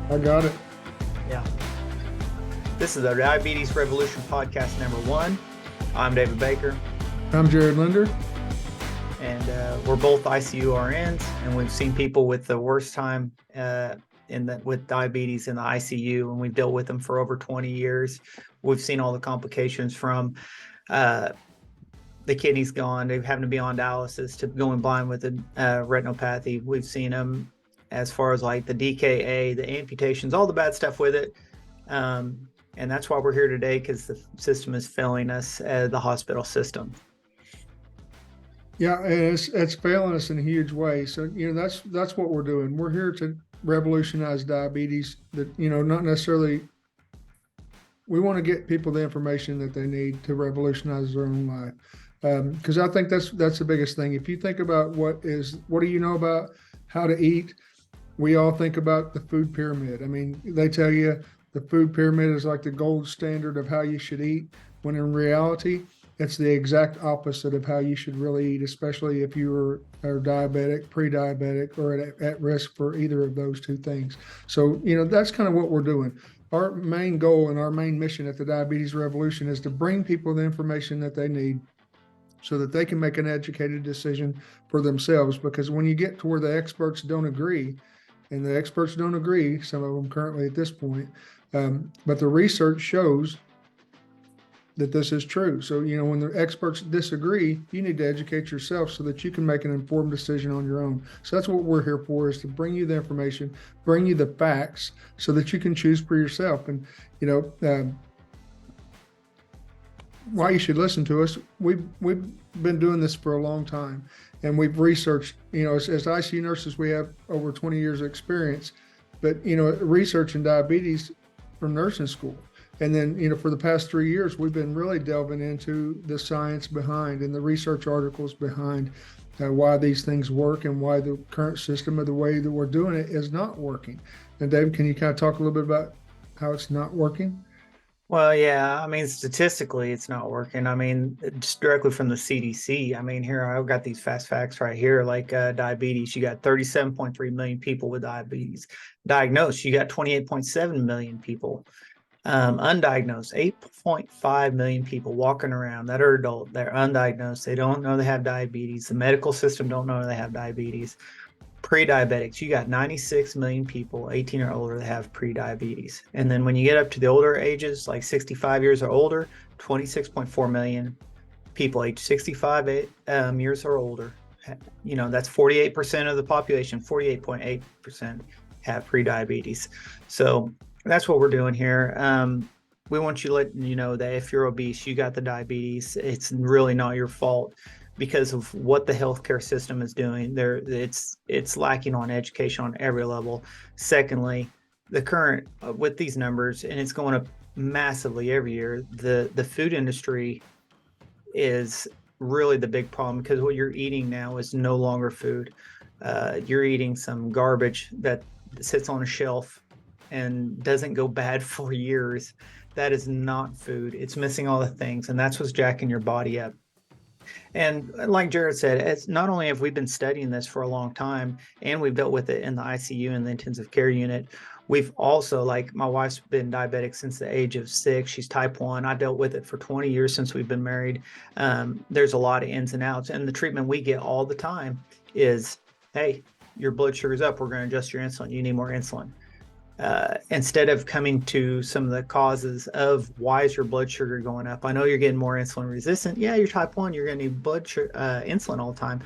I got it. Yeah. This is the Diabetes Revolution podcast number 1. I'm David Baker. I'm Jared Linder. And we're both ICU RNs, and we've seen people with the worst time with diabetes in the ICU, and we've dealt with them for over 20 years. We've seen all the complications from the kidneys gone, to having to be on dialysis, to going blind with a retinopathy. We've seen them as far as like the DKA, the amputations, all the bad stuff with it. And that's why we're here today, because the system is failing us, the hospital system. Yeah, and it's failing us in a huge way. So, that's what we're doing. We're here to revolutionize diabetes. That, not necessarily, we want to get people the information that they need to revolutionize their own life. Because I think that's the biggest thing. If you think about what do you know about how to eat? We all think about the food pyramid. I mean, they tell you the food pyramid is like the gold standard of how you should eat, when in reality, it's the exact opposite of how you should really eat, especially if you are diabetic, pre-diabetic, or at risk for either of those two things. So, that's kind of what we're doing. Our main goal and our main mission at the Diabetes Revolution is to bring people the information that they need so that they can make an educated decision for themselves. Because when you get to where the experts don't agree, and the experts don't agree, some of them currently at this point, but the research shows that this is true. So, when the experts disagree, you need to educate yourself so that you can make an informed decision on your own. So that's what we're here for, is to bring you the information, bring you the facts so that you can choose for yourself. And, why you should listen to us, we've been doing this for a long time, and we've researched, as ICU nurses, we have over 20 years of experience, but, research in diabetes from nursing school. And then, for the past 3 years, we've been really delving into the science behind and the research articles behind why these things work and why the current system, or the way that we're doing it, is not working. And Dave, can you kind of talk a little bit about how it's not working? Well, yeah, I mean, statistically, it's not working. I mean, just directly from the CDC. I mean, here, I've got these fast facts right here, like diabetes. You got 37.3 million people with diabetes. Diagnosed, you got 28.7 million people. Undiagnosed, 8.5 million people walking around that are adult. They're undiagnosed. They don't know they have diabetes. The medical system don't know they have diabetes. Pre-diabetics, you got 96 million people 18 or older that have pre-diabetes. And then when you get up to the older ages, like 65 years or older, 26.4 million people age 65 years or older. That's 48% of the population. 48.8% have pre-diabetes. So that's what we're doing here. We want you to let you know that if you're obese, you got the diabetes, it's really not your fault, because of what the healthcare system is doing. It's lacking on education on every level. Secondly, the current with these numbers, and it's going up massively every year, the food industry is really the big problem, because what you're eating now is no longer food. You're eating some garbage that sits on a shelf and doesn't go bad for years. That is not food. It's missing all the things, and that's what's jacking your body up. And like Jared said, it's not only have we been studying this for a long time, and we've dealt with it in the ICU and the intensive care unit, we've also, like, my wife's been diabetic since the age of 6. She's type 1. I dealt with it for 20 years since we've been married. There's a lot of ins and outs, and the treatment we get all the time is, hey, your blood sugar's up. We're going to adjust your insulin. You need more insulin. Instead of coming to some of the causes of why is your blood sugar going up. I know you're getting more insulin resistant. Yeah, you're type 1. You're going to need insulin all the time.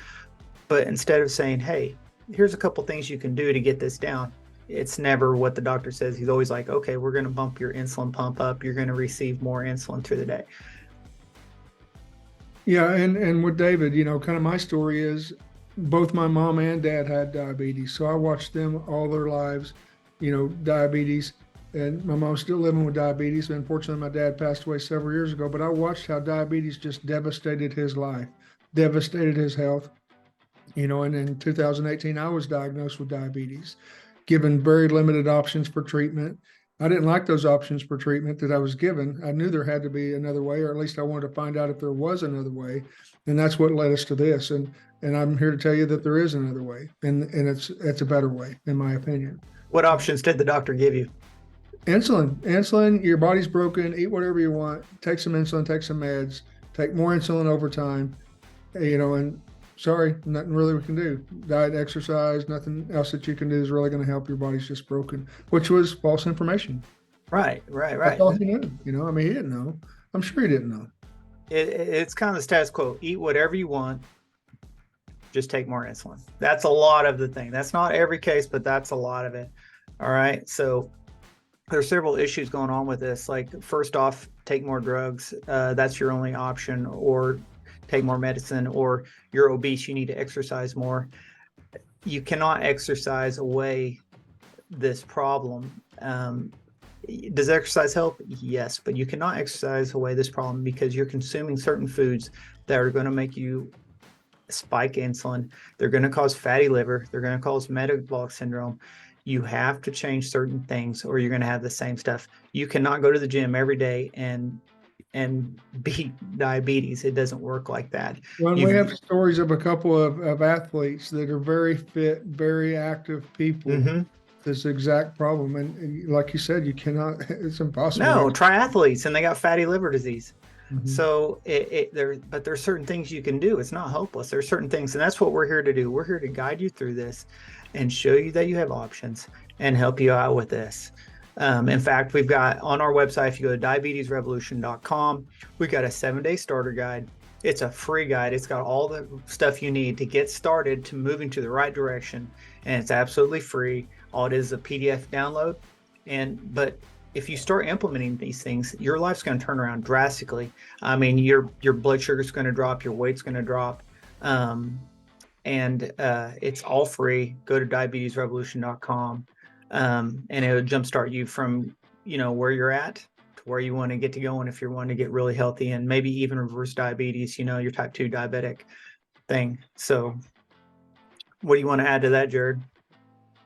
But instead of saying, hey, here's a couple things you can do to get this down, it's never what the doctor says. He's always like, okay, we're going to bump your insulin pump up. You're going to receive more insulin through the day. Yeah, and with David, kind of my story is both my mom and dad had diabetes. So I watched them all their lives, diabetes, and my mom's still living with diabetes. Unfortunately, my dad passed away several years ago, but I watched how diabetes just devastated his life, devastated his health. And in 2018, I was diagnosed with diabetes, given very limited options for treatment. I didn't like those options for treatment that I was given. I knew there had to be another way, or at least I wanted to find out if there was another way. And that's what led us to this. And I'm here to tell you that there is another way. And it's a better way, in my opinion. What options did the doctor give you? Insulin, your body's broken, eat whatever you want, take some insulin, take some meds, take more insulin over time, and sorry, nothing really we can do. Diet, exercise, nothing else that you can do is really going to help. Your body's just broken, which was false information. Right. That's all he knew. I mean, he didn't know. I'm sure he didn't know. It's kind of the status quo. Eat whatever you want, just take more insulin. That's a lot of the thing. That's not every case, but that's a lot of it. All right. So there's several issues going on with this. Like, first off, take more drugs. That's your only option, or take more medicine, or you're obese, you need to exercise more. You cannot exercise away this problem. Does exercise help? Yes, but you cannot exercise away this problem because you're consuming certain foods that are going to make you spike insulin. They're going to cause fatty liver. They're going to cause metabolic syndrome. You have to change certain things or you're going to have the same stuff. You cannot go to the gym every day and beat diabetes. It doesn't work like that. Well, we have stories of a couple of athletes that are very fit, very active people. Mm-hmm. This exact problem. And like you said, you cannot, it's impossible. No, triathletes, and they got fatty liver disease. Mhm. So but there's certain things you can do. It's not hopeless. There's certain things, and that's what we're here to do. We're here to guide you through this and show you that you have options and help you out with this. In fact, we've got on our website, if you go to diabetesrevolution.com, we've got a 7-day starter guide. It's a free guide. It's got all the stuff you need to get started to moving to the right direction. And it's absolutely free. All it is a PDF download. But if you start implementing these things, your life's going to turn around drastically. I mean, your blood sugar is going to drop, your weight's going to drop. It's all free. Go to diabetesrevolution.com. And it would jumpstart you from, where you're at to where you want to get to going if you're wanting to get really healthy and maybe even reverse diabetes, your type 2 diabetic thing. So what do you want to add to that, Jared?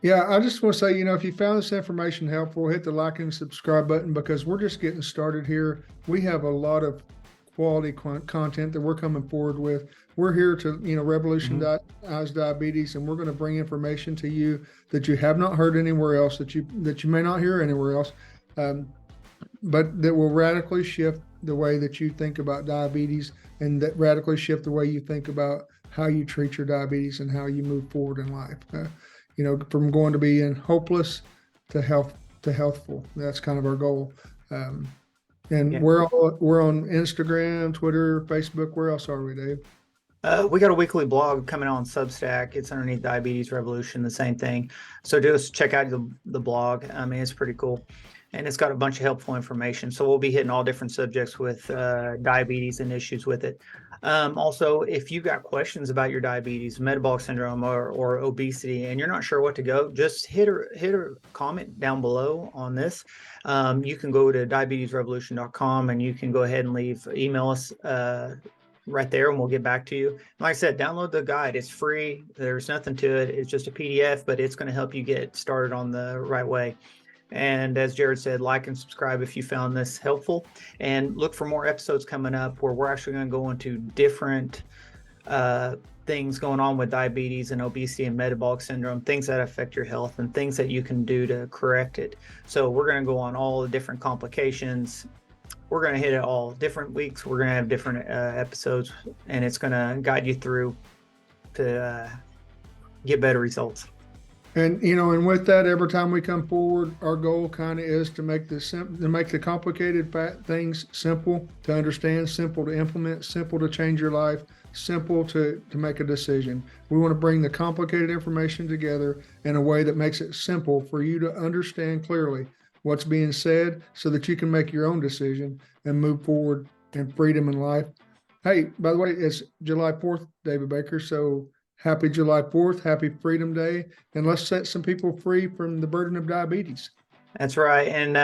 Yeah, I just want to say, if you found this information helpful, hit the like and subscribe button because we're just getting started here. We have a lot of quality content that we're coming forward with. We're here to, revolutionize diabetes, and we're going to bring information to you that you have not heard anywhere else, that you may not hear anywhere else, but that will radically shift the way that you think about diabetes, and that radically shift the way you think about how you treat your diabetes and how you move forward in life. From going to being hopeless to healthful. That's kind of our goal. We're on Instagram, Twitter, Facebook. Where else are we, Dave? We got a weekly blog coming on Substack. It's underneath Diabetes Revolution, the same thing. So just check out the blog. I mean, it's pretty cool. And it's got a bunch of helpful information. So we'll be hitting all different subjects with diabetes and issues with it. Also, if you've got questions about your diabetes, metabolic syndrome, or obesity, and you're not sure what to go, just hit a comment down below on this. You can go to diabetesrevolution.com and you can go ahead and email us right there, and we'll get back to you. Like I said, download the guide. It's free. There's nothing to it. It's just a PDF, but it's going to help you get started on the right way. And as Jared said, like and subscribe if you found this helpful, and look for more episodes coming up where we're actually going to go into different things going on with diabetes and obesity and metabolic syndrome, things that affect your health and things that you can do to correct it. So we're going to go on all the different complications. We're going to hit it all different weeks. We're going to have different episodes, and it's going to guide you through to get better results. And and with that, every time we come forward, our goal kind of is to make the complicated things simple to understand, simple to implement, simple to change your life, simple to make a decision. We want to bring the complicated information together in a way that makes it simple for you to understand clearly what's being said, so that you can make your own decision and move forward in freedom in life. Hey, by the way, it's July 4th, David Baker. So happy July 4th, happy Freedom Day, and let's set some people free from the burden of diabetes. That's right. And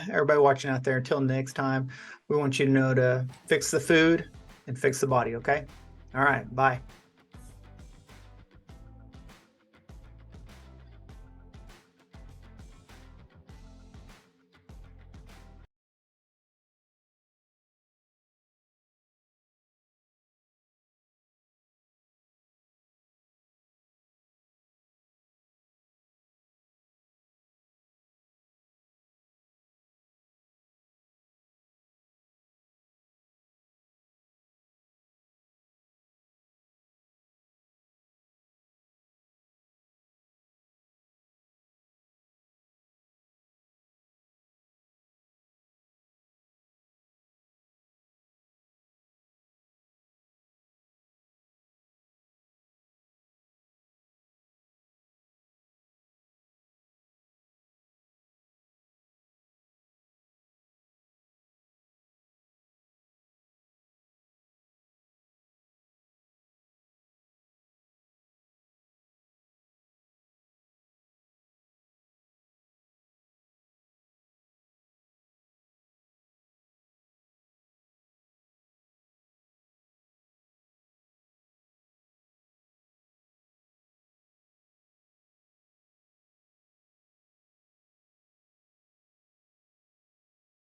everybody watching out there, until next time, we want you to know to fix the food and fix the body, okay? All right, bye.